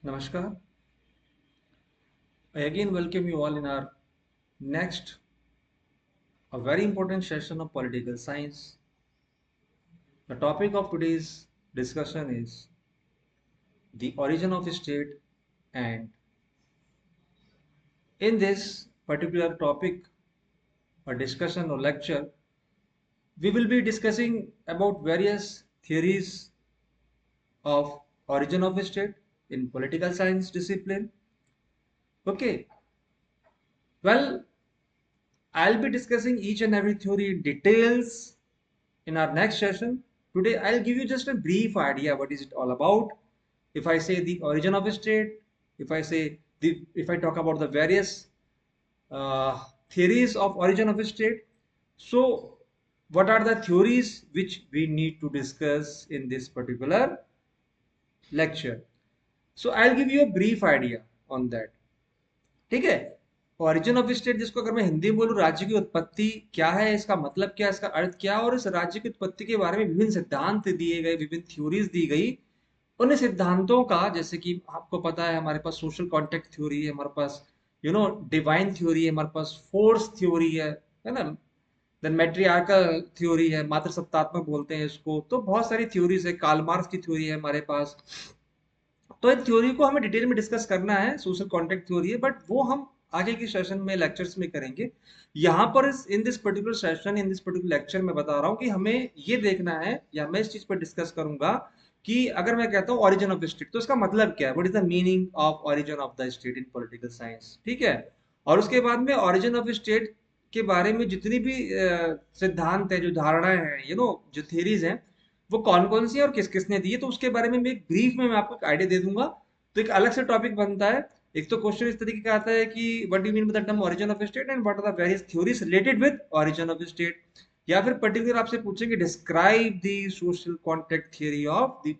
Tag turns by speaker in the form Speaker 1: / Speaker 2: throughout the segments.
Speaker 1: Namaskar. I again welcome you all in our next, a very important session of political science. The topic of today's discussion is the origin of a state, and in this particular topic or discussion or lecture, we will be discussing about various theories of origin of a state in political science discipline. Okay, well, I'll be discussing each and every theory in details in our next session. Today, I'll give you just a brief idea what is it all about. If I say the origin of a state, if I talk about the various theories of origin of a state, so what are the theories which we need to discuss in this particular lecture? So I'll give you a brief idea on that. ठीक है। Origin of state, जिसको अगर मैं हिंदी में बोलूँ, राज्य की उत्पत्ति क्या है, इसका मतलब क्या है, इसका अर्थ क्या है, और इस राज्य की उत्पत्ति के बारे में विभिन्न सिद्धांत दिए गए, विभिन्न थ्योरीज दी गई। उन सिद्धांतों का, जैसे कि आपको पता है, हमारे पास सोशल कॉन्टेक्ट थ्योरी है, हमारे पास डिवाइन थ्योरी है, हमारे पास फोर्स थ्योरी है ना। देन मैट्रियार्कल थ्योरी है, मात्र सत्तात्मक बोलते हैं इसको। तो बहुत सारी थ्योरीज है, कार्ल मार्क्स की थ्योरी है हमारे पास। तो इन थ्योरी को हमें डिटेल में डिस्कस करना है, सोशल कॉन्टेक्ट थ्योरी है, बट वो हम आगे की सेशन में, लेक्चर्स में करेंगे। यहाँ पर in this particular session, in this particular lecture में बता रहा हूँ कि हमें ये देखना है, या मैं इस चीज पर डिस्कस करूंगा कि अगर मैं कहता हूँ ओरिजिन ऑफ स्टेट, तो इसका मतलब क्या है, what is the meaning of origin of the state in political science. ठीक है। और उसके बाद में ओरिजिन ऑफ स्टेट के बारे में जितनी भी सिद्धांत है, जो धारणाएं हैं, जो थेरीज हैं, वो कौन कौन सी है और किस किसने दी है, तो उसके बारे में मैं एक ब्रीफ में मैं आपको एक आइडिया दे दूंगा। तो एक अलग से टॉपिक बनता है। एक तो क्वेश्चन इस तरीके का आता है कि what do you mean by the term origin of state and what are the various theories related with origin of state. या फिर पर्टिकुलर आपसे पूछेंगे describe the social contract theory of the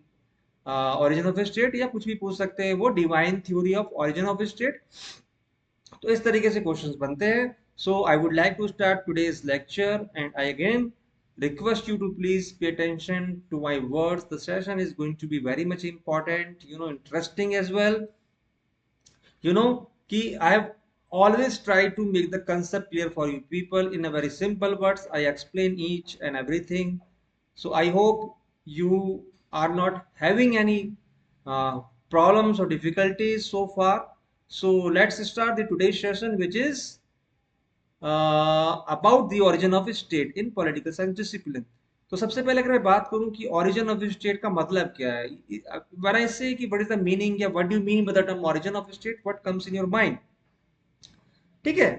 Speaker 1: origin of state, या कुछ भी पूछ सकते हैं वो divine theory of origin of state. तो इस तरीके से क्वेश्चंस बनते हैं। So I would like to start today's lecture, and I again request you to please pay attention to my words. The session is going to be very much important, interesting as well. कि I have always tried to make the concept clear for you people in a very simple words. I explain each and everything. So I hope you are not having any problems or difficulties so far. So let's start the today's session, which is about the origin of state in political science discipline. तो सबसे पहले अगर मैं बात करूं कि origin of state का मतलब क्या है, when I say कि what is the meaning या what do you mean by the term origin of state, what comes in your mind? ठीक है।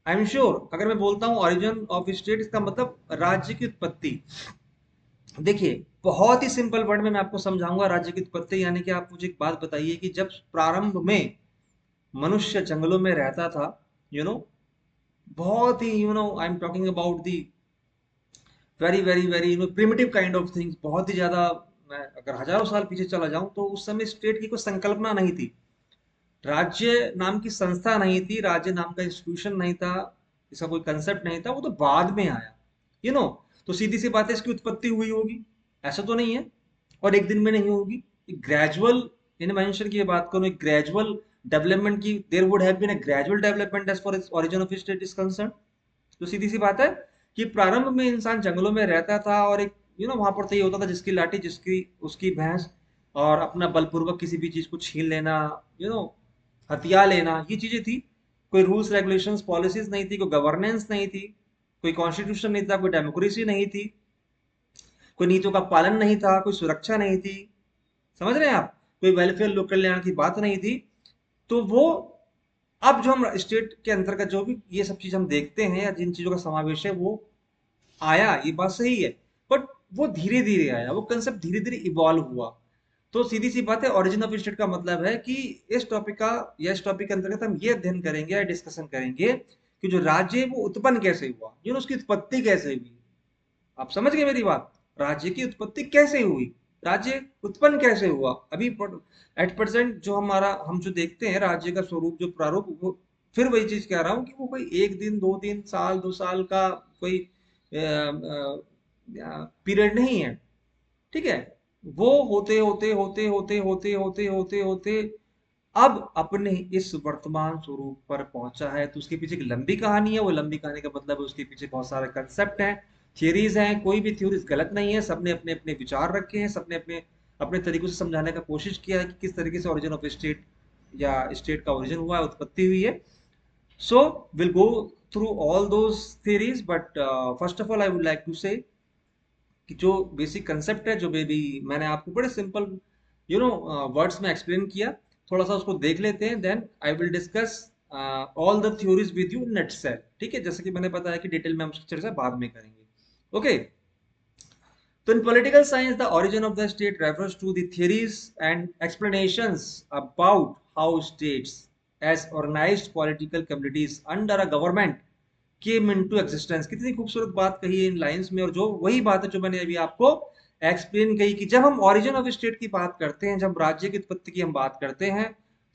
Speaker 1: आई एम श्योर अगर मैं बोलता हूं origin of state, इसका मतलब राज्य की उत्पत्ति। देखिए, बहुत ही सिंपल वर्ड में मैं आपको समझाऊंगा राज्य की उत्पत्ति। यानी कि आप मुझे एक बात बताइए कि जब प्रारंभ में मनुष्य जंगलों में रहता था, यू नो बहुत ही, I am talking about the very very very primitive kind of things, बहुत ही ज्यादा। मैं अगर हजारों साल पीछे चला जाऊं तो उस समय स्टेट की कोई संकल्पना नहीं थी, राज्य नाम की संस्था नहीं थी, राज्य नाम का इंस्टीट्यूशन नहीं था, इसका कोई कंसेप्ट नहीं था। वो तो बाद में आया, यू नो तो सीधी सी बात है, इसकी उत्पत्ति हुई होगी, ऐसा तो नहीं है, और एक दिन में नहीं होगी। ग्रेजुअल इन्वेंशन की बात करूं, एक ग्रेजुअल डेवलपमेंट की, there would have been a gradual development as for origin of state is concern. तो सीधी सी बात है कि प्रारंभ में इंसान जंगलों में रहता था, और एक वहां पर तो ये होता था, जिसकी लाठी जिसकी उसकी भैंस, और अपना बलपूर्वक किसी भी चीज को छीन लेना, यू नो हथिया लेना, ये चीजें थी। कोई रूल्स रेगुलेशंस पॉलिसीज नहीं थी, कोई गवर्नेंस नहीं थी, कोई कॉन्स्टिट्यूशन नहीं था, कोई डेमोक्रेसी नहीं थी, कोई नीतियों का पालन नहीं था, कोई सुरक्षा नहीं थी। समझ रहे हैं आप? कोई वेलफेयर लोक कल्याण की बात नहीं थी। तो वो, अब जो हम स्टेट के अंतर्गत जो भी ये सब चीज हम देखते हैं, या जिन चीजों का समावेश है, वो आया, ये बात सही है। बट वो धीरे धीरे आया, वो कंसेप्ट धीरे धीरे इवॉल्व हुआ। तो सीधी सी बात है, ओरिजिन ऑफ स्टेट का मतलब है कि इस टॉपिक का, या इस टॉपिक के अंतर्गत हम ये अध्ययन करेंगे या डिस्कशन करेंगे कि जो राज्य है वो उत्पन्न कैसे हुआ, उसकी उत्पत्ति कैसे हुई। आप समझ गए मेरी बात? राज्य की उत्पत्ति कैसे हुई, राज्य उत्पन्न कैसे हुआ। अभी एट प्रेजेंट जो हम जो देखते हैं राज्य का स्वरूप, जो प्रारूप, वो फिर वही चीज कह रहा हूँ कि वो कोई एक दिन, दो दिन, साल, 2 साल का कोई पीरियड नहीं है। ठीक है। वो होते होते होते होते होते होते होते होते अब अपने इस वर्तमान स्वरूप पर पहुंचा है। तो उसके पीछे एक लंबी कहानी है। वो लंबी कहानी का मतलब है उसके पीछे बहुत सारे कंसेप्ट हैं, थियरीज हैं। कोई भी थ्योरीज गलत नहीं है, सबने अपने अपने विचार रखे हैं, सबने अपने अपने तरीकों से समझाने का कोशिश किया है कि किस तरीके से ओरिजिन ऑफ स्टेट या स्टेट का ओरिजिन हुआ है, उत्पत्ति हुई है। So will go through all those theories, but first of all I would like to say कि जो बेसिक कंसेप्ट है, जो बेबी मैंने आपको बड़े सिंपल वर्ड्स में एक्सप्लेन किया, थोड़ा सा उसको देख लेते हैं। Then I will discuss all the theories with you nutshell. ठीक है, जैसे कि मैंने बताया कि डिटेल में हम उसकी चर्चा बाद में करेंगे। Okay, so in political science, the origin of the state refers to the theories and explanations about how states, as organized political communities under a government, came into existence। कितनी खूबसूरत बात कही है इन लाइंस में, और जो वही बात है जो मैंने अभी आपको एक्सप्लेन कही कि जब हम ओरिजिन ऑफ स्टेट की बात करते हैं, जब राज्य की उत्पत्ति की हम बात करते हैं,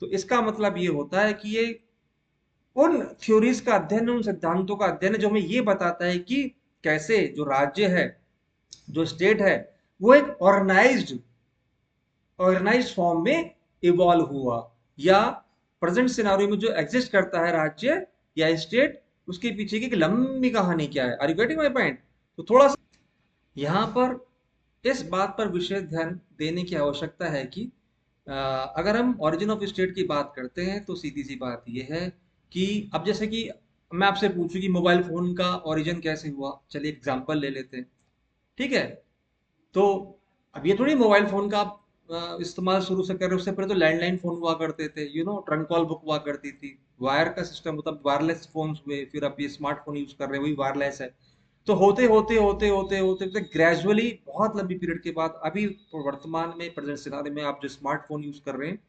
Speaker 1: तो इसका मतलब ये होता है कि ये उन थ्योरीज का अध्ययन, उन सिद्धांतों का अध्ययन है जो हमें ये बताता है कि कैसे जो राज्य है, जो स्टेट है, वो एक ऑर्गेनाइज्ड फॉर्म में इवॉल्व हुआ, या प्रेजेंट सिनारियो में जो एग्जिस्ट करता है राज्य या स्टेट, उसके पीछे की एक लंबी कहानी क्या है। Are you getting my point? तो थोड़ा सा यहाँ पर इस बात पर विशेष ध्यान देने की आवश्यकता है कि अगर हम ओरिजिन ऑफ स्टेट की बात करते हैं तो सीधी सी बात यह है कि अब जैसे कि मैं आपसे पूछूं कि मोबाइल फोन का ओरिजिन कैसे हुआ, चलिए एग्जांपल ले लेते हैं। ठीक है, तो अब ये थोड़ी मोबाइल फोन का आप इस्तेमाल शुरू से कर रहे हो, उससे पहले तो लैंडलाइन फोन हुआ करते थे, ट्रंक कॉल बुक हुआ करती थी, वायर का सिस्टम, मतलब वायरलेस फोन्स हुए, फिर आप ये स्मार्टफोन यूज कर रहे हैं, वही वायरलेस है। तो होते होते होते होते होते होते ग्रेजुअली बहुत लंबी पीरियड के बाद अभी वर्तमान में प्रेजेंट सिनारियो में आप जो स्मार्टफोन यूज कर रहे हैं,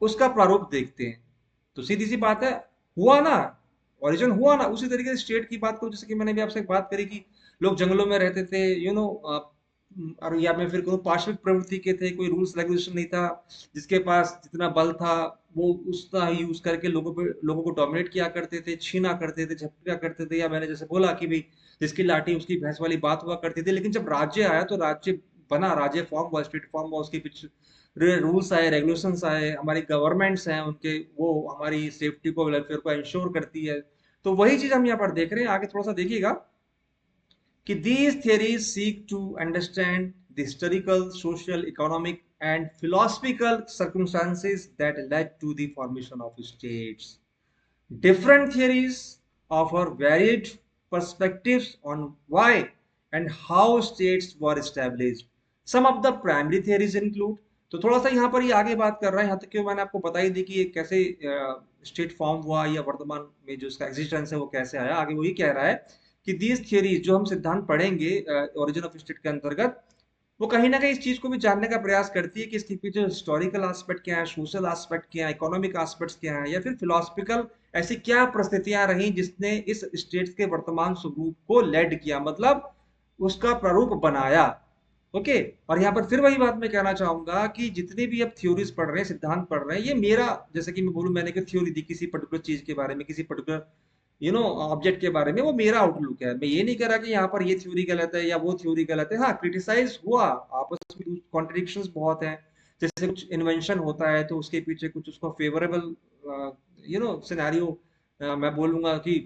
Speaker 1: उसका प्रारूप देखते हैं। तो सीधी सी बात है, हुआ ना, ओरिजिन हुआ ना। उसी तरीके से स्टेट की बात करूं, जैसे कि मैंने भी आपसे बात करी कि लोग जंगलों में रहते थे, और या मैं फिर कहूँ पाशविक प्रवृत्ति के थे, कोई रूल्स रेगुलेशन नहीं था, जिसके पास जितना बल था वो उसका ही यूज करके लोगों को डोमिनेट किया करते थे, छीना करते थे, झपटिया करते थे, या मैंने जैसे बोला कि भाई जिसकी लाठी उसकी भैंस वाली बात हुआ करती थी। लेकिन जब राज्य आया तो राज्य बना, राज्य फॉर्म हुआ, स्टेट फॉर्म हुआ, उसके पीछे रूल्स आए, रेगुलेशंस आए, हमारी गवर्नमेंट्स हैं उनके, वो हमारी सेफ्टी को, वेलफेयर को इंश्योर करती है। तो वही चीज हम यहाँ पर देख रहे हैं। आगे थोड़ा सा देखिएगा कि these theories seek to understand the historical, social, economic, and philosophical circumstances that led to the formation of states. Different theories offer varied perspectives on why and how states were established. Some of the primary theories include, तो थोड़ा सा यहाँ पर ये आगे बात कर रहा है, यहाँ तक कि मैंने आपको बता ही दी कि ये कैसे स्टेट फॉर्म हुआ, या वर्तमान में जो इसका एग्जिस्टेंस है वो कैसे आया। आगे वही कह रहा है कि दीज थियरीज जो हम सिद्धांत पढ़ेंगे ओरिजिन ऑफ स्टेट के अंतर्गत, वो कहीं ना कहीं इस चीज को भी जानने का प्रयास करती है कि इसके पीछे हिस्टोरिकल एस्पेक्ट क्या है, सोशल एस्पेक्ट क्या है, इकोनॉमिक एस्पेक्ट्स क्या है, या फिर फिलोसफिकल ऐसी क्या परिस्थितियां रही जिसने इस स्टेट के वर्तमान स्वरूप को लेड किया, मतलब उसका प्रारूप बनाया। ओके, और यहाँ पर फिर वही बात मैं कहना चाहूंगा कि जितने भी अब थ्योरीज पढ़ रहे हैं, सिद्धांत पढ़ रहे हैं, ये मेरा, जैसे कि मैं बोलूं मैंने एक थ्योरी दी किसी पर्टिकुलर चीज के बारे में, किसी पर्टिकुलर ऑब्जेक्ट के बारे में, वो मेरा आउटलुक है। मैं ये नहीं कह रहा कि यहाँ पर ये थ्योरी गलत है या वो थ्योरी गलत है। हाँ, क्रिटिसाइज हुआ, आपस में कॉन्ट्रडिक्शंस बहुत हैं। जैसे कुछ इन्वेंशन होता है तो उसके पीछे कुछ उसको फेवरेबल सिनेरियो मैं बोलूंगा कि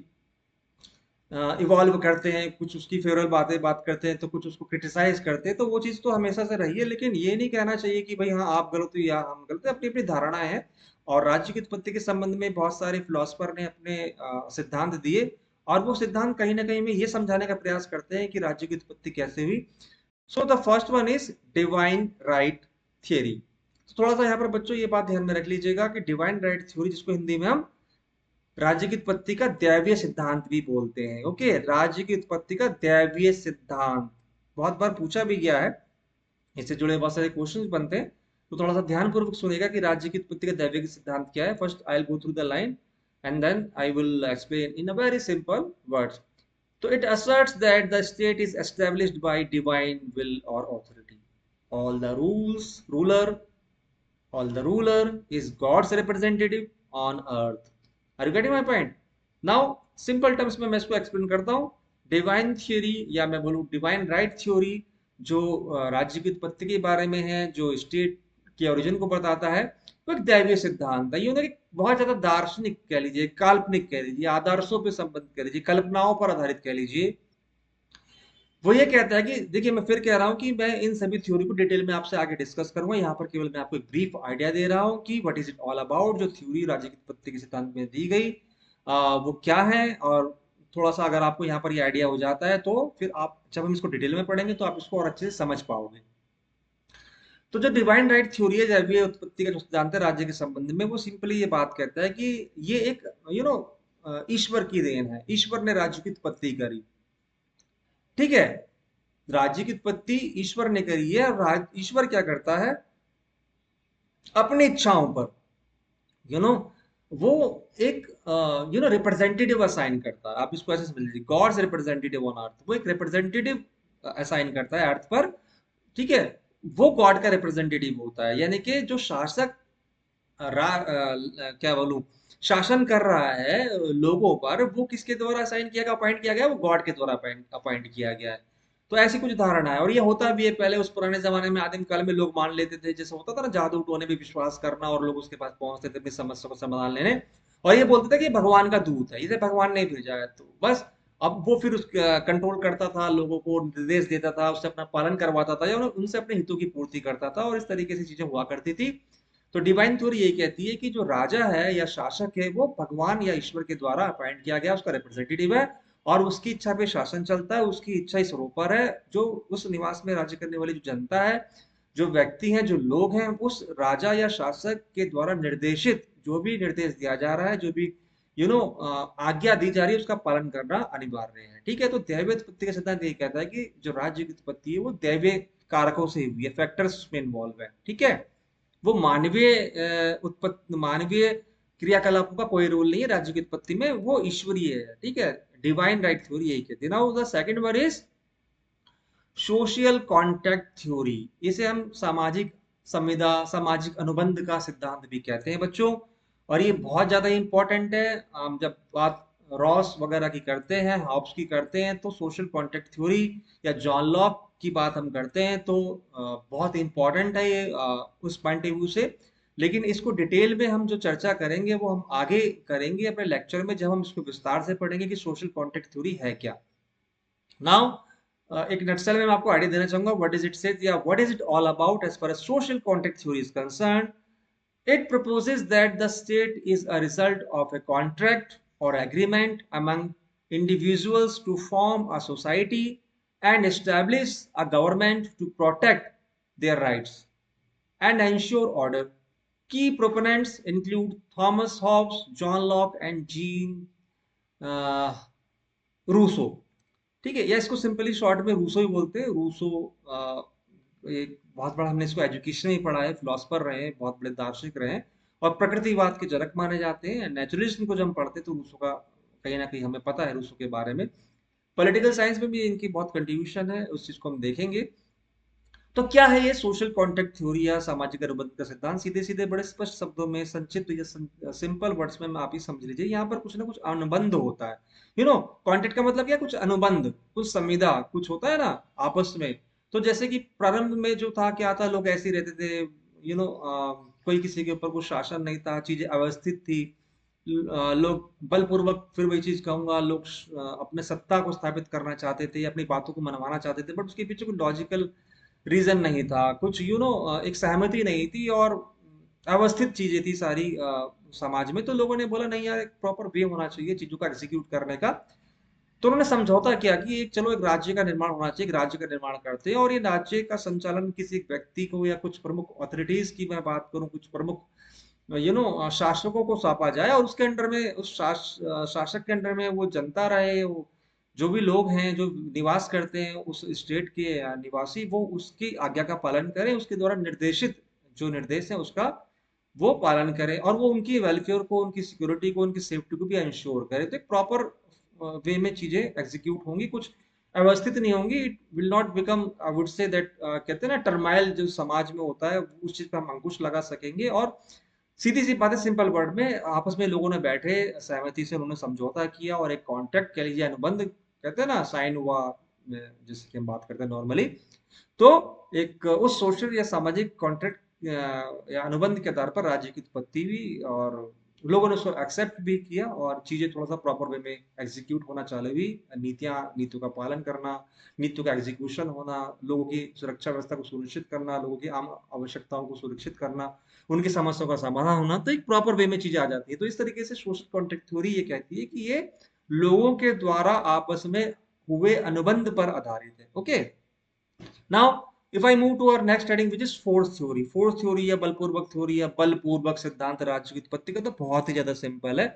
Speaker 1: इवॉल्व करते हैं, कुछ उसकी फेवरेबल बातें बात करते हैं, तो कुछ उसको क्रिटिसाइज करते हैं। तो वो चीज़ तो हमेशा से रही है, लेकिन ये नहीं कहना चाहिए कि भाई हाँ आप गलत हो या हम गलत है। अपनी अपनी धारणाएं हैं, और राज्य की उत्पत्ति के संबंध में बहुत सारे फिलोसफर ने अपने सिद्धांत दिए, और वो सिद्धांत कहीं ना कहीं में ये समझाने का प्रयास करते हैं कि राज्य की उत्पत्ति कैसे हुई। So the first one is divine right theory. थोड़ा सा यहाँ पर बच्चों ये बात ध्यान में रख लीजिएगा कि डिवाइन राइट थ्योरी, जिसको हिंदी में हम राज्य की उत्पत्ति का दैवीय सिद्धांत भी बोलते हैं। ओके, राज्य की उत्पत्ति का दैवीय सिद्धांत बहुत बार पूछा भी गया है, इससे जुड़े बहुत सारे क्वेश्चंस बनते हैं। तो थोड़ा सा ध्यान पूर्वक सुनेगा कि राज्य की उत्पत्ति का दैवीय सिद्धांत क्या है। First I will go through the line and then I will explain in a very simple words. तो it asserts that the state is established by divine will or authority. All the all the ruler is God's representative on earth. Are you getting my point? Now, simple terms में मैं इसको explain करता हूँ। Divine theory, या मैं बोलूँ divine right theory, जो राज्य की उत्पत्ति के बारे में है, जो स्टेट के ओरिजिन को बताता है, वो एक दैवीय सिद्धांत है। ये उन्हें बहुत ज्यादा दार्शनिक कह लीजिए, काल्पनिक कह लीजिए, आदर्शों पे संबंधित कह लीजिए, कल्पनाओं पर आधारित कह लीजिए। वो ये कहता है कि देखिए, मैं फिर कह रहा हूँ कि मैं इन सभी थ्योरी को डिटेल में आपसे आगे डिस्कस करूंगा। यहाँ पर केवल मैं आपको एक ब्रीफ आइडिया दे रहा हूँ कि what is it all about. जो थ्योरी राज्य की उत्पत्ति के सिद्धांत में दी गई वो क्या है, और थोड़ा सा अगर आपको यहाँ पर ये आइडिया हो जाता है तो फिर आप जब हम इसको डिटेल में पढ़ेंगे तो आप इसको और अच्छे से समझ पाओगे। तो जो डिवाइन राइट थ्योरी है, जब ये उत्पत्ति का जो सिद्धांत है राज्य के संबंध में, वो सिंपली ये बात कहता है कि ये एक ईश्वर की देन है, ईश्वर ने राज्य की उत्पत्ति करी। ठीक है, राज्य की उत्पत्ति ईश्वर ने करी है, और ईश्वर क्या करता है अपनी इच्छाओं पर, यू नो वो एक रिप्रेजेंटेटिव असाइन करता है। आप इसको ऐसे समझ लीजिए, गॉड्स रिप्रेजेंटेटिव ऑन अर्थ, वो एक रिप्रेजेंटेटिव असाइन करता है अर्थ पर। ठीक है, वो गॉड का रिप्रेजेंटेटिव होता है, यानी कि जो शासक क्या बोलूं, शासन कर रहा है लोगों पर, वो किसके द्वारा असाइन किया गया, अपॉइंट किया गया, वो गॉड के द्वारा अपॉइंट किया गया है। तो ऐसी कुछ धारणा है, और ये होता भी है। पहले उस पुराने जमाने में, आदिम काल में लोग मान लेते थे, जैसे होता था ना जादू टोने पे विश्वास करना, और लोग उसके पास पहुंचते थे अपनी समस्या को समाधान लेने, और ये बोलते थे कि भगवान का दूत है, इसे भगवान ने भेजा है। तो बस अब वो फिर उस कंट्रोल करता था, लोगों को निर्देश देता था, उससे अपना पालन करवाता था, या उनसे अपने हितों की पूर्ति करता था, और इस तरीके से चीजें हुआ करती थी। तो डिवाइन थ्योरी यही कहती है कि जो राजा है या शासक है, वो भगवान या ईश्वर के द्वारा अपॉइंट किया गया, उसका रिप्रेजेंटेटिव है, और उसकी इच्छा पे शासन चलता है, उसकी इच्छा इस ऊपर है। जो उस निवास में राज्य करने वाली जो जनता है, जो व्यक्ति हैं, जो लोग हैं, उस राजा या शासक के द्वारा निर्देशित जो भी निर्देश दिया जा रहा है, जो भी आज्ञा दी जा रही है, उसका पालन करना अनिवार्य है। ठीक है, तो दैवीय उत्पत्ति का सिद्धांत ये कहता है कि जो राज्य की उत्पत्ति है वो दैवीय कारकों से हुई है, फैक्टर्स में इन्वॉल्व है। ठीक है, वो मानवीय उत्पत्ति, मानवीय क्रियाकलापों का कोई रोल नहीं है राज्य की उत्पत्ति में, वो ईश्वरीय है। ठीक है, डिवाइन राइट थ्योरी यही कहती है। Now the second one is social contract theory. इसे हम सामाजिक संविदा, सामाजिक अनुबंध का सिद्धांत भी कहते हैं बच्चों, और ये बहुत ज्यादा इंपॉर्टेंट है। हम जब बात रॉस वगैरह की करते हैं, हॉब्स की करते हैं, तो सोशल कॉन्ट्रैक्ट थ्योरी या जॉन लॉक की बात हम करते हैं, तो बहुत इंपॉर्टेंट है ये उस पॉइंट ऑफ व्यू से। लेकिन इसको डिटेल में हम जो चर्चा करेंगे वो हम आगे करेंगे अपने लेक्चर में, जब हम इसको विस्तार से पढ़ेंगे कि सोशल कॉन्ट्रैक्ट थ्योरी है क्या। नाउ एक नटसेल में मैं आपको आइडिया देना चाहूंगा व्हाट इज इट सेज या what is it all about as far as social contract theory is concern. It proposes that the state is a result of a contract or agreement among individuals to form a society and establish a government to protect their rights and ensure order. Key proponents include Thomas Hobbes, John Locke, and Jean Rousseau. ठीक है, या इसको simply short में Rousseau ही बोलते हैं। Rousseau एक बहुत बड़ा, हमने इसको एजुकेशन में ही पढ़ा है, फिलोसफर रहे हैं, बहुत बड़े दार्शनिक रहे हैं, और प्रकृतिवाद के जनक माने जाते हैं। नेचुरलिज्म को जब हम पढ़ते हैं तो रूसो का कहीं ना कहीं हमें पता है रूसो के बारे में। पॉलिटिकल साइंस में भी इनकी बहुत कंट्रीब्यूशन है, उस चीज को हम देखेंगे। तो क्या है ये सोशल कॉन्ट्रैक्ट थ्योरी या सामाजिक अनुबंध का सिद्धांत? सीधे सीधे बड़े स्पष्ट शब्दों में, संक्षिप्त या सिंपल वर्ड्स में आप ही समझ लीजिए, यहाँ पर कुछ ना कुछ अनुबंध होता है। कॉन्ट्रैक्ट का मतलब क्या, कुछ अनुबंध, कुछ संविदा, कुछ होता है ना आपस में। तो जैसे कि प्रारंभ में जो था, क्या था, लोग ऐसे ही रहते थे, कोई किसी के ऊपर कुछ शासन नहीं था, चीजें अव्यवस्थित थी। लोग बलपूर्वक, फिर वही चीज कहूंगा, लोग अपने सत्ता को स्थापित करना चाहते थे, अपनी बातों को मनवाना चाहते थे, बट उसके पीछे कोई लॉजिकल रीजन नहीं था, कुछ एक सहमति नहीं थी, और अवस्थित चीजें थी सारी समाज में। तो लोगों ने बोला नहीं यार, एक प्रॉपर वे होना चाहिए चीजों का एग्जीक्यूट करने का। तो उन्होंने समझौता किया कि एक राज्य का निर्माण होना चाहिए, एक राज्य का निर्माण करते हैं, और ये राज्य का संचालन किसी एक व्यक्ति को या कुछ प्रमुख अथॉरिटीज की मैं बात करूं, कुछ प्रमुख शासकों को सौंपा जाए, और उसके अंडर में, उस शासक के अंडर में वो जनता रहे, वो जो भी लोग हैं जो निवास करते हैं उस स्टेट के निवासी, वो उसकी आज्ञा का पालन करें, उसके द्वारा निर्देशित जो निर्देश है उसका वो पालन करें, और वो उनकी वेलफेयर को, उनकी सिक्योरिटी को, उनकी सेफ्टी को भी इंश्योर करे। तो एक प्रॉपर वे में चीजें एग्जीक्यूट होंगी, कुछ अव्यवस्थित नहीं होंगी। It will not become, I would say that, कहते हैं ना टर्माइल जो समाज में होता है, उस चीज पर हम अंकुश लगा सकेंगे। और सीधी सी बात है, सिंपल वर्ड में, आपस में लोगों ने बैठे, सहमति से उन्होंने समझौता किया, और एक कॉन्ट्रैक्ट कह लीजिए, अनुबंध कहते हैं ना, साइन हुआ, जैसे कि हम बात करते हैं नॉर्मली, तो एक उस सोशल या सामाजिक कॉन्ट्रैक्ट या अनुबंध के आधार पर राज्य की उत्पत्ति हुई, और लोगों ने उसको एक्सेप्ट भी किया और चीजें थोड़ा सा प्रॉपर वे में एग्जीक्यूट होना चालू हुई। नीतियों का पालन करना, नीतियों का एग्जीक्यूशन होना, लोगों की सुरक्षा व्यवस्था को सुनिश्चित करना, लोगों की आम आवश्यकताओं को सुरक्षित करना, उनकी समस्याओं का समाधान होना, तो एक प्रॉपर वे में चीजें आ जाती है। तो इस तरीके से सोशल कॉन्ट्रैक्ट थ्योरी ये कहती है कि ये लोगों के द्वारा आपस में हुए अनुबंध पर आधारित है। Okay, now if I move to our next heading which is fourth theory या बलपूर्वक थ्योरी या बलपूर्वक सिद्धांत राज्य की उत्पत्ति का, तो बहुत ही ज्यादा सिंपल है।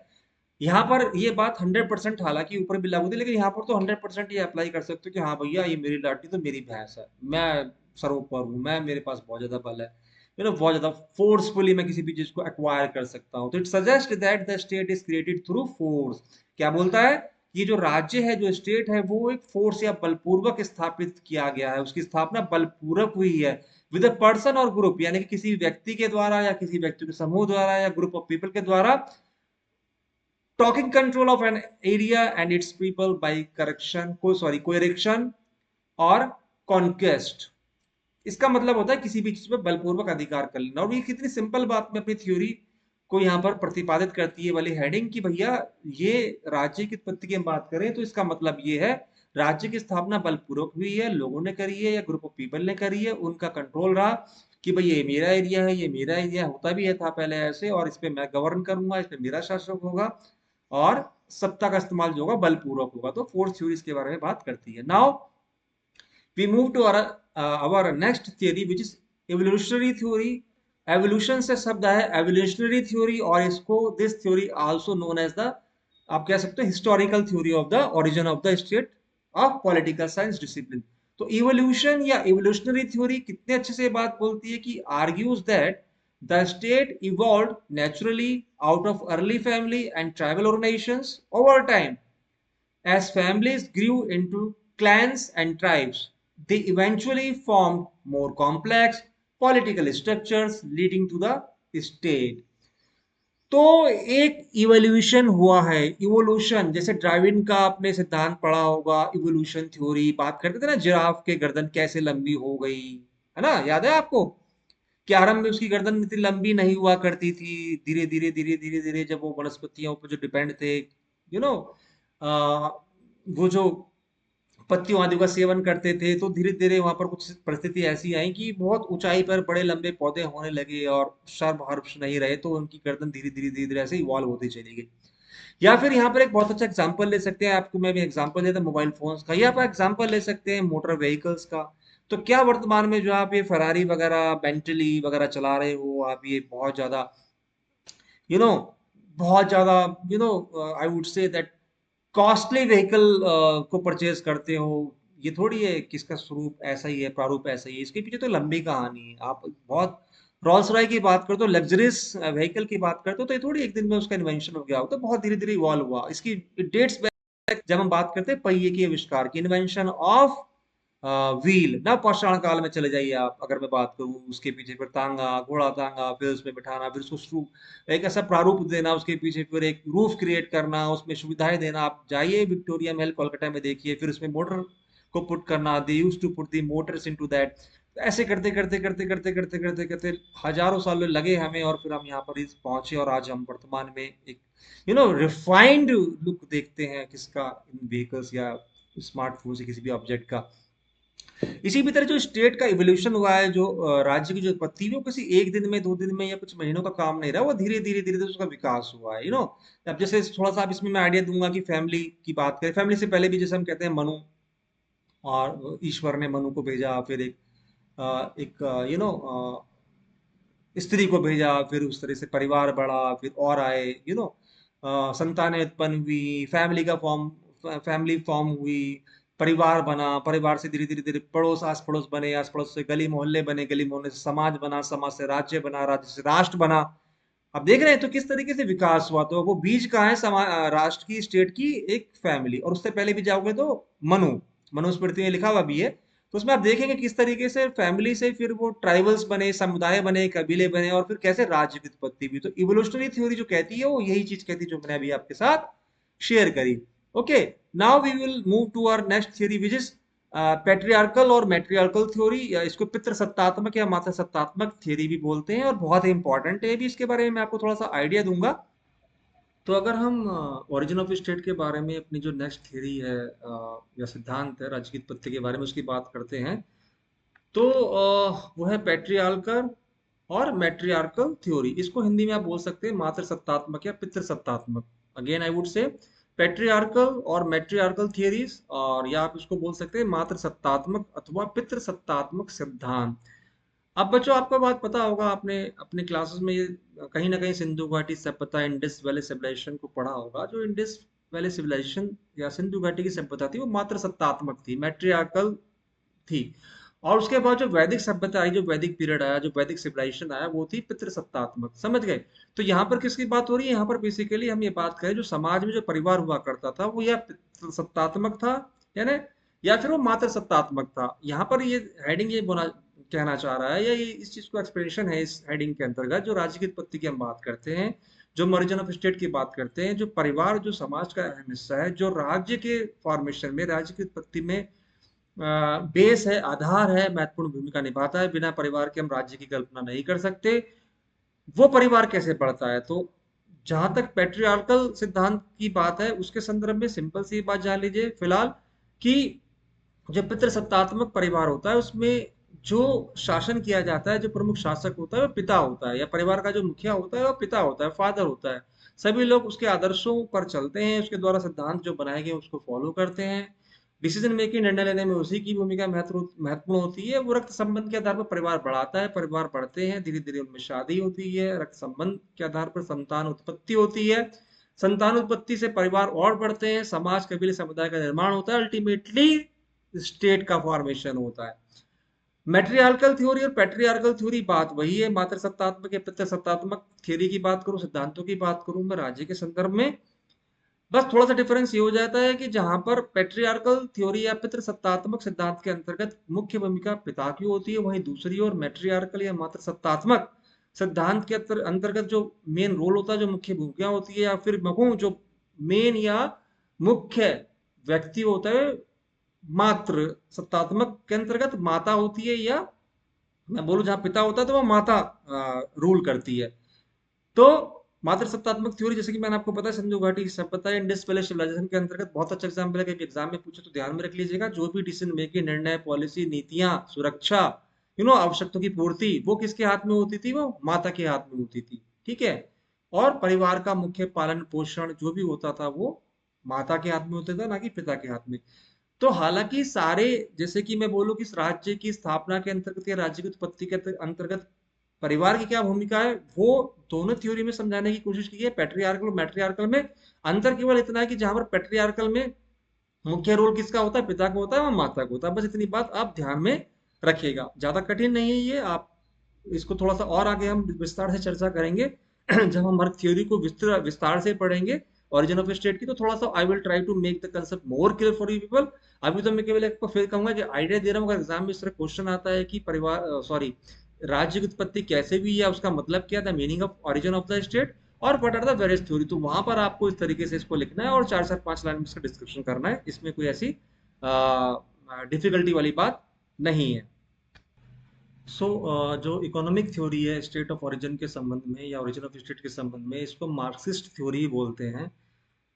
Speaker 1: यहाँ पर ये बात 100% हालांकि ऊपर भी लागू होती है, लेकिन यहाँ पर तो 100% ये अप्लाई कर सकते हो कि हाँ भैया ये मेरी लाठी तो मेरी भैंस है, मैं सर्वोपर हूँ, मैं मेरे पास बहुत ज्यादा बल है, बहुत ज्यादा फोर्सफुली मैं किसी भी चीज को एक्वायर कर सकता हूँ। तो it suggest that the state is created through force. क्या बोलता है? ये जो राज्य है, जो स्टेट है, वो एक फोर्स या बलपूर्वक स्थापित किया गया है, उसकी स्थापना बलपूर्वक हुई है विद अ पर्सन और ग्रुप, यानी कि किसी व्यक्ति के द्वारा या किसी व्यक्ति के समूह द्वारा या ग्रुप ऑफ पीपल के द्वारा, talking control of an area and its people by coercion और conquest। इसका मतलब होता है किसी भी चीज पे बलपूर्वक अधिकार कर लेना। और ये कितनी सिंपल बात में अपनी थ्योरी को यहाँ पर प्रतिपादित करती है वाली हेडिंग कि भैया ये राज्य की उत्पत्ति की हम बात करें तो इसका मतलब ये है राज्य की स्थापना बलपूर्वक हुई है, लोगों ने करी है या ग्रुप ऑफ पीपल ने करी है, उनका कंट्रोल रहा कि भाई ये मेरा एरिया है, ये मेरा एरिया होता भी है, था पहले ऐसे, और इस पे मैं गवर्न करूंगा, इस पे मेरा शासक होगा, और सत्ता का इस्तेमाल जो होगा बलपूर्वक होगा। तो फोर्थ थ्योरी इसके बारे में बात करती है। Now we move to our next theory which is evolutionary theory। Evolution से शब्द है एवोल्यूशनरी थ्योरी, और इसको this theory also known as the, आप कह सकते हो, historical theory of the origin of the state of political science discipline. तो इवोल्यूशन या इवोल्यूशनरी थ्योरी कितने अच्छे से बात बोलती है कि argues that the state evolve naturally out of early family and tribal organisations over time. As families grew into clans and tribes, they eventually formed more complex political structures leading to the state। तो एक evolution हुआ है। Evolution जैसे Darwin का आपने सिद्धांत पढ़ा होगा, इवोल्यूशन थ्योरी बात करते थे ना, जिराफ के गर्दन कैसे लंबी हो गई, है ना, याद है आपको? कि आरंभ में उसकी गर्दन इतनी लंबी नहीं हुआ करती थी, धीरे धीरे धीरे धीरे धीरे जब वो वनस्पतियों पर जो डिपेंड थे, यू नो, वो जो पत्तियों आदि का सेवन करते थे, तो धीरे धीरे वहां पर कुछ परिस्थिति ऐसी आई कि बहुत ऊंचाई पर बड़े लंबे पौधे होने लगे और सर्व हर्ष नहीं रहे, तो उनकी गर्दन धीरे धीरे धीरे धीरे ऐसे इवॉल्व होती चली गई। या फिर यहाँ पर एक बहुत अच्छा एग्जांपल ले सकते हैं, आपको मैं भी एग्जांपल देता हूँ मोबाइल फोन्स का, या आप एग्जांपल ले सकते हैं मोटर व्हीकल्स का। तो क्या वर्तमान में जो आप ये फरारी वगैरह, बेंटली वगैरह चला रहे हो, आप ये बहुत ज्यादा, यू नो, बहुत ज्यादा, आई would say that costly vehicle को परचेज करते हो। ये थोड़ी है कि इसका स्वरूप ऐसा ही है, प्रारूप ऐसा ही है, इसके पीछे तो लंबी कहानी है। आप बहुत रॉल्स रॉय की बात करते हो, लग्जरियस व्हीकल की बात करते हो, तो ये थोड़ी एक दिन में उसका इन्वेंशन हो गया हो, तो बहुत धीरे धीरे इवॉल्व हुआ। इसकी डेट्स बैक जब हम बात करते हैं पहिए के आविष्कार की, इन्वेंशन ऑफ व्हील, ना पाषाण काल में चले जाइए आप, अगर मैं बात करूं उसके पीछे, फिर तांगा, घोड़ा तांगा, फिर उसमें बिठाना, फिर उसको एक ऐसा प्रारूप देना, उसके पीछे फिर एक रूफ क्रिएट करना, उसमें सुविधाएं देना। आप जाइए विक्टोरिया महल कोलकाता में देखिए, फिर उसमें मोटर को पुट करना, they used to put the motors into that. ऐसे करते करते करते करते करते करते करते हजारों साल लगे हमें, और फिर हम यहाँ पर इस पहुंचे, और आज हम वर्तमान में एक रिफाइंड लुक देखते हैं किसका, इन व्हीकल्स या स्मार्टफोन से किसी भी ऑब्जेक्ट का। इसी भी तरह जो स्टेट का इवोल्यूशन हुआ है, जो राज्य की जो उत्पत्ति हुई, वो किसी एक दिन में, दो दिन में या कुछ महीनों का काम नहीं रहा, वो धीरे धीरे धीरे धीरे उसका विकास हुआ है। अब जैसे थोड़ा सा आप इसमें मैं आइडिया दूंगा कि फैमिली की बात करें, फैमिली से पहले भी जैसे हम कहते हैं मनु, और ईश्वर ने मनु को भेजा, फिर एक स्त्री को भेजा, फिर उस तरह से परिवार बढ़ा, फिर और आए, संतानें उत्पन्न हुई, फैमिली फॉर्म हुई, परिवार बना, परिवार से धीरे धीरे धीरे पड़ोस, आस पड़ोस बने, आस पड़ोस से गली मोहल्ले बने, गली मोहल्ले से समाज बना, समाज से राज्य बना, राज्य से राष्ट्र बना। अब देख रहे हैं तो किस तरीके से विकास हुआ। तो वो बीज कहाँ है, राष्ट्र की, स्टेट की, एक फैमिली। और उससे पहले भी जाओगे तो मनु, मनुस्मृति में लिखा हुआ भी है, तो उसमें आप देखेंगे किस तरीके से फैमिली से फिर वो ट्राइबल्स बने, समुदाय बने, कबीले बने, और फिर कैसे राज्य की उत्पत्ति हुई। तो इवोल्यूशनरी थ्योरी जो कहती है वो यही चीज कहती है जो मैंने अभी आपके साथ शेयर करी। Okay, now we will move to our next theory which is patriarchal और मैट्रियार्कल थ्योरी, या इसको पितृसत्तात्मक या मातृसत्तात्मक थ्योरी भी बोलते हैं, और बहुत ही इंपॉर्टेंट है भी। इसके बारे में मैं आपको थोड़ा सा आइडिया दूंगा। तो अगर हम ओरिजिन ऑफ स्टेट के बारे में अपनी जो नेक्स्ट थ्योरी है या सिद्धांत है राज्य की उत्पत्ति के बारे में, उसकी बात करते हैं, तो वो है पैट्रियार्कल और मैट्रियार्कल थ्योरी। इसको हिंदी में आप बोल सकते हैं मातृसत्तात्मक या पितृसत्तात्मक। Again I would say patriarchal और मैट्रियार्कल थियरीज, और या आप इसको बोल सकते हैं मातृसत्तात्मक अथवा पितृसत्तात्मक सिद्धांत। अब बच्चों, आपको बात पता होगा, आपने अपने क्लासेस में ये कहीं ना कहीं सिंधु घाटी सभ्यता, इंडस वैली सिविलाइजेशन को पढ़ा होगा। जो इंडस वैली सिविलाइजेशन या सिंधु घाटी की सभ्यता थी, वो मातृसत्तात्मक थी, मैट्रियार्कल थी। और उसके बाद जो वैदिक सभ्यता आई, जो वैदिक पीरियड आया, जो वैदिक सिविलाइजेशन आया, वो थी पितृसत्तात्मक। समझ गए? तो यहाँ पर किसकी बात हो रही है? यहाँ पर बेसिकली हम ये बात करें, जो समाज में जो परिवार हुआ करता था, वो या पितृसत्तात्मक था, यानी या फिर वो मातृसत्तात्मक था। यहाँ पर ये हेडिंग ये बोला कहना चाह रहा है, या ये इस चीज को एक्सप्लेनेशन है इस हेडिंग के अंतर्गत, जो राज्य की उत्पत्ति की हम बात करते हैं, जो मर्जन ऑफ स्टेट की बात करते हैं, जो परिवार जो समाज का अहम हिस्सा है, जो राज्य के फॉर्मेशन में, राज्य की उत्पत्ति में बेस है, आधार है, महत्वपूर्ण भूमिका निभाता है। बिना परिवार के हम राज्य की कल्पना नहीं कर सकते। वो परिवार कैसे बढ़ता है? तो जहां तक पैट्रियार्कल सिद्धांत की बात है, उसके संदर्भ में सिंपल सी बात जान लीजिए फिलहाल, कि जो पितृसत्तात्मक परिवार होता है, उसमें जो शासन किया जाता है, जो प्रमुख शासक होता है, वो पिता होता है, या परिवार का जो मुखिया होता है वो पिता होता है, फादर होता है। सभी लोग उसके आदर्शों पर चलते हैं, उसके द्वारा सिद्धांत जो बनाए गए उसको फॉलो करते हैं। डिसीजन मेकिंग, निर्णय लेने में उसी की भूमिका महत्वपूर्ण होती है। वो रक्त संबंध के आधार पर परिवार बढ़ाता है, परिवार बढ़ते हैं, धीरे धीरे उनमें शादी होती है, रक्त संबंध के आधार पर संतान उत्पत्ति होती है, संतान उत्पत्ति से परिवार और बढ़ते हैं, समाज, कबीले, समुदाय का निर्माण होता है, अल्टीमेटली स्टेट का फॉर्मेशन होता है। मैट्रियार्कल थ्योरी और पैट्रियार्कल थ्योरी बात वही है। मातृसत्तात्मक या पितृसत्तात्मक थ्योरी की बात करूं, सिद्धांतों की बात करूं मैं राज्य के संदर्भ में, बस थोड़ा सा डिफरेंस ये हो जाता है कि जहां पर पैट्रियार्कल थ्योरी या पितृसत्तात्मक सिद्धांत के अंतर्गत मुख्य भूमिका पिता की होती है, वहीं दूसरी ओर मैट्रियार्कल या मातृसत्तात्मक सिद्धांत के अंतर्गत जो मेन रोल होता है, जो मुख्य भूमिका होती है, या फिर मैं कहूं जो मेन या मुख्य व्यक्ति होता है, मातृ सत्तात्मक के अंतर्गत माता होती है, या मैं बोलूं जहां पिता होता है तो वो माता रूल करती है। तो मातृसत्तात्मक थ्योरी, जैसे कि मैंने आपको बताया, सिंधु घाटी की सभ्यता, इंडस वैली सिविलाइजेशन के अंतर्गत बहुत अच्छा एग्जाम्पल है कि एग्जाम में पूछे तो ध्यान में रख लीजिएगा। जो भी डिसीजन मेकिंग, निर्णय, पॉलिसी, नीतियां, सुरक्षा, आवश्यकताओं की पूर्ति, वो किसके हाथ में होती थी? वो माता के हाथ में होती थी। ठीक है? और परिवार का मुख्य पालन पोषण जो भी होता था, वो माता के हाथ में होता था, ना कि पिता के हाथ में। तो हालांकि सारे, जैसे कि मैं बोलूं कि इस राज्य की स्थापना के अंतर्गत या राज्य की उत्पत्ति के अंतर्गत परिवार की क्या भूमिका है, वो दोनों थ्योरी में समझाने की कोशिश की है, पैट्रियार्कल और मैट्रियार्कल में। अंतर केवल इतना है कि जहां पर पैट्रियार्कल में मुख्य रोल किसका होता है? पिता का होता है और माता का होता है। बस इतनी बात आप ध्यान में रखिएगा, ज्यादा कठिन नहीं है ये। आप इसको थोड़ा सा और आगे हम विस्तार से चर्चा करेंगे जब हम हर थ्योरी को विस्तार से पढ़ेंगे ओरिजिन ऑफ स्टेट की, तो थोड़ा सा I will try to make the concept more clear for you people. अभी तो मैं केवल एक फिर कहूंगा कि आइडिया दे रहा हूँ। अगर एग्जाम में इस तरह क्वेश्चन आता है कि परिवार, सॉरी, राज्य की उत्पत्ति कैसे हुई है, उसका मतलब क्या था, meaning of origin of the state, और what are the various theory, तो वहां पर आपको इस तरीके से इसको लिखना है और 4 से 5 लाइन में इसका डिस्क्रिप्शन करना है। इसमें कोई ऐसी डिफिकल्टी वाली बात नहीं है। जो इकोनॉमिक थ्योरी है स्टेट ऑफ ओरिजिन के संबंध में या ओरिजिन ऑफ स्टेट के संबंध में, इसको मार्क्सिस्ट थ्योरी बोलते हैं।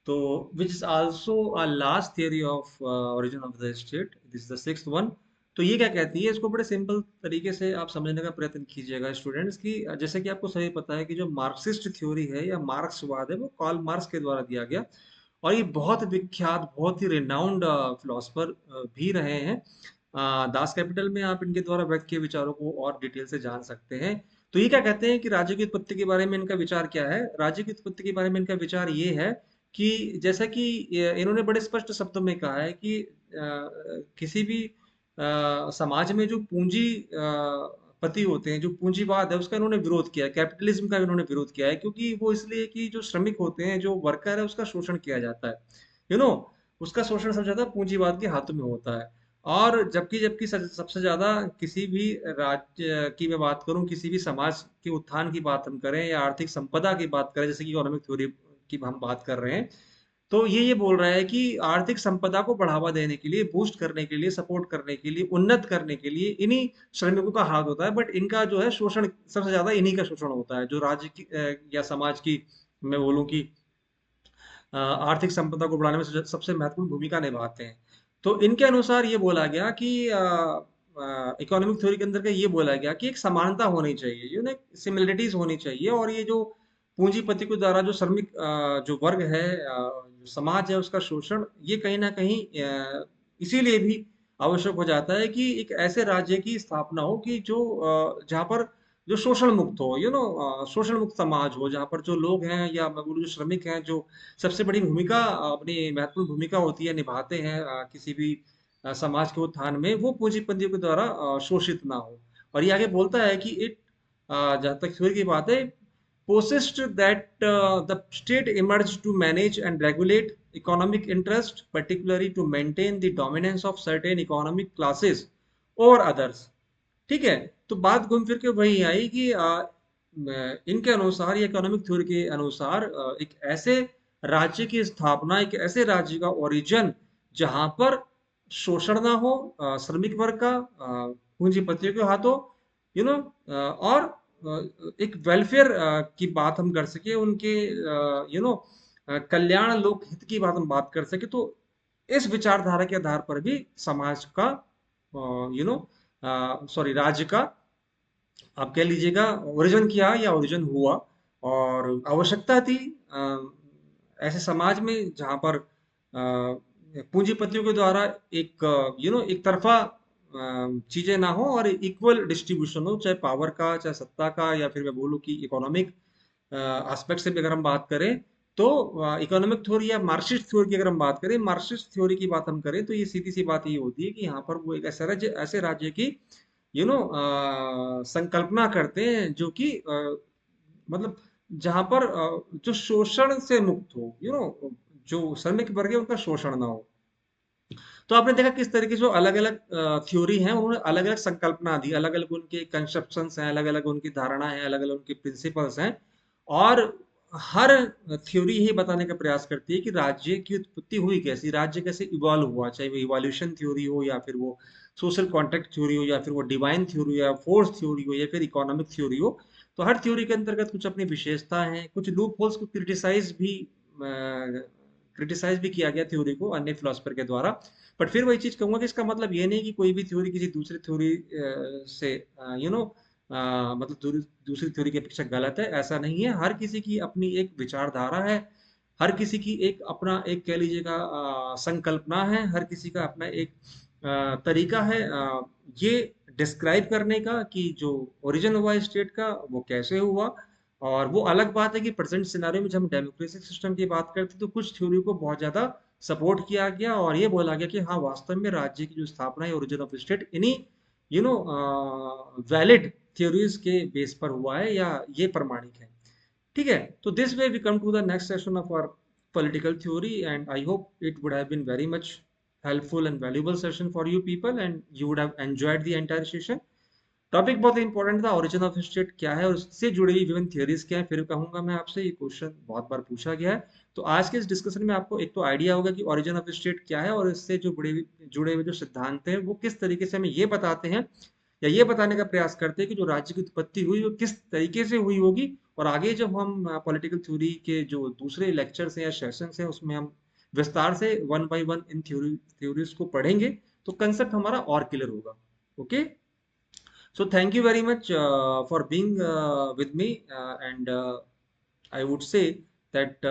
Speaker 1: तो which is also a last theory of origin of the state, this is the sixth one. तो ये क्या कहती है, इसको बड़े सिंपल तरीके से आप समझने का प्रयत्न कीजिएगा स्टूडेंट्स की। जैसे कि आपको सभी पता है कि जो मार्क्सिस्ट थ्योरी है या मार्क्सवाद है, वो कार्ल मार्क्स के द्वारा दिया गया, और ये बहुत विख्यात, बहुत ही रिनाउंड फिलोसफर भी रहे हैं। दास कैपिटल में आप इनके द्वारा व्यक्त किए विचारों को और डिटेल से जान सकते हैं। तो ये क्या कहते हैं कि राज्य की उत्पत्ति के बारे में इनका विचार क्या है? राज्य की उत्पत्ति के बारे में इनका विचार ये है कि जैसा कि इन्होंने बड़े स्पष्ट शब्दों में कहा है कि किसी भी समाज में जो पति होते हैं, जो पूंजीवाद है, उसका इन्होंने विरोध किया है, कैपिटलिज्म का इन्होंने विरोध किया है, क्योंकि वो इसलिए कि जो श्रमिक होते हैं, जो वर्कर है, उसका शोषण किया जाता है। यू नो उसका शोषण सबसे ज्यादा पूंजीवाद के हाथों में होता है। और जबकि जबकि सबसे ज्यादा किसी भी राज्य की मैं बात करूं, किसी भी समाज के उत्थान की बात हम करें या आर्थिक संपदा की बात करें, जैसे कि इकोनॉमिक थ्योरी की हम बात कर रहे हैं, तो ये बोल रहा है कि आर्थिक संपदा को बढ़ावा देने के लिए, बूस्ट करने के लिए, सपोर्ट करने के लिए, उन्नत करने के लिए इन्हीं श्रमिकों का हाथ होता है, बट इनका जो है शोषण सबसे ज्यादा इन्हीं का शोषण होता है, जो राज्य की या समाज की, मैं बोलूँ कि आर्थिक संपदा को बढ़ाने में सबसे महत्वपूर्ण भूमिका निभाते हैं। तो इनके अनुसार ये बोला गया कि इकोनॉमिक थ्योरी के अंदर का ये बोला गया कि एक समानता होनी चाहिए, सिमिलरिटीज होनी चाहिए, और ये जो पूंजीपति के द्वारा जो श्रमिक जो वर्ग है, जो समाज है, उसका शोषण, ये कहीं ना कहीं इसीलिए भी आवश्यक हो जाता है कि एक ऐसे राज्य की स्थापना हो कि जो जहाँ पर जो शोषण मुक्त हो, शोषण मुक्त समाज हो, जहाँ पर जो लोग हैं, या मैं बोलूँ जो श्रमिक हैं, जो सबसे बड़ी भूमिका, अपनी महत्वपूर्ण भूमिका होती है, निभाते हैं किसी भी समाज के उत्थान में, वो पूंजीपतियों के द्वारा शोषित ना हो। और ये आगे बोलता है कि जहाँ तक थ्योरी की बात है, posit that the state emerge to manage and regulate economic interest, particularly to maintain the dominance of certain economic classes or others। ठीक है। तो बात घूम फिर के वही आई कि इनके अनुसार, या इकोनॉमिक थ्योरी के अनुसार, एक ऐसे राज्य की स्थापना, एक ऐसे राज्य का ओरिजिन जहां पर शोषण ना हो श्रमिक वर्ग का पूंजीपतियों के हाथों, और एक वेलफेयर की बात हम कर सके, उनके कल्याण, लोक हित की बात हम बात कर सके, तो इस विचारधारा के आधार पर भी समाज का, यू नो सॉरी, राज्य का, आप कह लीजिएगा, ओरिजिन किया या ओरिजिन हुआ। और आवश्यकता थी ऐसे समाज में जहां पर पूंजीपतियों के द्वारा एक एक तरफा चीजें ना हो, और इक्वल डिस्ट्रीब्यूशन हो, चाहे पावर का, चाहे सत्ता का, या फिर मैं बोलूँ कि इकोनॉमिक एस्पेक्ट से भी अगर हम बात करें, तो इकोनॉमिक थ्योरी या मार्क्सिस्ट थ्योरी की अगर हम बात करें, मार्क्सिस्ट थ्योरी की बात हम करें, तो ये सीधी सी बात ये होती है कि यहाँ पर वो एक ऐसे राज्य की संकल्पना करते हैं, जो कि मतलब जहां पर जो शोषण से मुक्त हो, जो श्रमिक वर्ग है उनका शोषण ना हो। तो आपने देखा किस तरीके से जो अलग अलग थ्योरी हैं, उन्होंने अलग अलग संकल्पना दी, अलग अलग उनके कंसेप्शंस हैं, अलग अलग उनकी धारणा है, अलग अलग उनके प्रिंसिपल्स हैं। और हर थ्योरी यही बताने का प्रयास करती है कि राज्य की उत्पत्ति हुई कैसी, राज्य कैसे इवॉल्व हुआ, चाहे वो इवोल्यूशन थ्योरी हो, या फिर वो सोशल कॉन्ट्रैक्ट थ्योरी हो, या फिर वो डिवाइन थ्योरी हो, या फोर्स थ्योरी हो, या फिर इकोनॉमिक थ्योरी हो। तो हर थ्योरी के अंतर्गत कुछ अपनी विशेषता है, कुछ लूप होल्स को क्रिटिसाइज भी किया गया थ्योरी को अन्य फिलोसफर के द्वारा। बट फिर वही चीज कहूंगा कि इसका मतलब ये नहीं कि कोई भी थ्योरी किसी दूसरी थ्योरी से मतलब दूसरी थ्योरी की अपेक्षा गलत है, ऐसा नहीं है। हर किसी की अपनी एक विचारधारा है, हर किसी की एक अपना, एक कह लीजिएगा, संकल्पना है, हर किसी का अपना एक तरीका है ये डिस्क्राइब करने का कि जो ओरिजिन हुआ स्टेट का वो कैसे हुआ। और वो अलग बात है कि प्रेजेंट सिनारियो में जब हम डेमोक्रेटिक सिस्टम की बात करते हैं, तो कुछ थ्योरी को बहुत ज्यादा सपोर्ट किया गया, और ये बोला गया कि हाँ, वास्तव में राज्य की जो स्थापना है, ओरिजिन ऑफ स्टेट, इन्हीं वैलिड थ्योरीज के बेस पर हुआ है, या ये प्रमाणिक है। ठीक है। तो this way we come to the next session of our political theory, and I hope it would have been very much helpful and valuable session for you people, and you would have enjoyed the entire session। Topic बहुत important था, origin of state क्या है और उससे जुड़ी हुई विभिन्न theories क्या है। फिर कहूंगा मैं आपसे, ये क्वेश्चन बहुत बार पूछा गया है। तो आज के इस डिस्कशन में आपको एक तो आइडिया होगा कि ओरिजिन ऑफ स्टेट क्या है, और इससे जो जुड़े हुए जो सिद्धांत हैं, वो किस तरीके से हमें ये बताते हैं, या ये बताने का प्रयास करते हैं कि जो राज्य की उत्पत्ति हुई वो किस तरीके से हुई होगी। और आगे जब हम पॉलिटिकल थ्योरी के जो दूसरे लेक्चर्स हैं या सेशंस हैं, उसमें हम विस्तार से one by one in theories को पढ़ेंगे, तो कंसेप्ट हमारा और क्लियर होगा। Okay. So thank you very much for being with me, and I would say that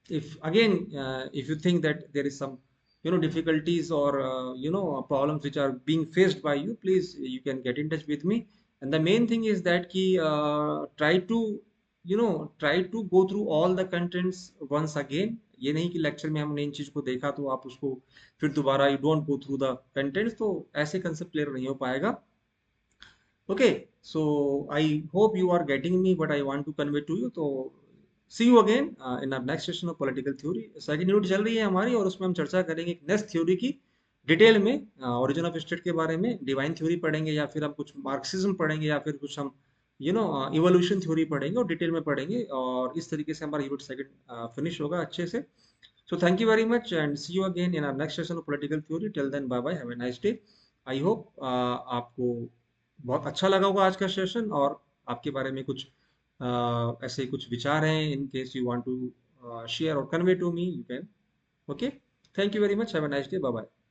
Speaker 1: if again, if you think that there is some difficulties, or problems which are being faced by you, please you can get in touch with me। And the main thing is that ki try to go through all the contents once again। ये नहीं कि lecture में हमने इन चीज को देखा तो आप उसको फिर दोबारा you don't go through the contents, तो ऐसे कंसेप्ट क्लियर नहीं हो पाएगा। Okay, so I hope you are getting me what I want to convey to you। तो see you again in our next session of political theory। Second unit चल रही है हमारी, और उसमें हम चर्चा करेंगे एक नेक्स्ट थ्योरी की डिटेल में, ओरिजिन ऑफ स्टेट के बारे में, डिवाइन थ्योरी पढ़ेंगे, या फिर हम कुछ मार्क्सिज्म पढ़ेंगे, या फिर कुछ हम इवोल्यूशन थ्योरी पढ़ेंगे और डिटेल में पढ़ेंगे। और इस तरीके से हमारा यूनिट सेकंड फिनिश होगा अच्छे से। So thank you very much and see you again in our next session of political theory. Till then, bye bye. Have a nice day. I hope आपको बहुत अच्छा लगा होगा आज का सेशन, और आपके बारे में कुछ ऐसे कुछ विचार हैं, in case you want to share or convey to me, you can. Okay. Thank you very much. Have a nice day. Bye bye.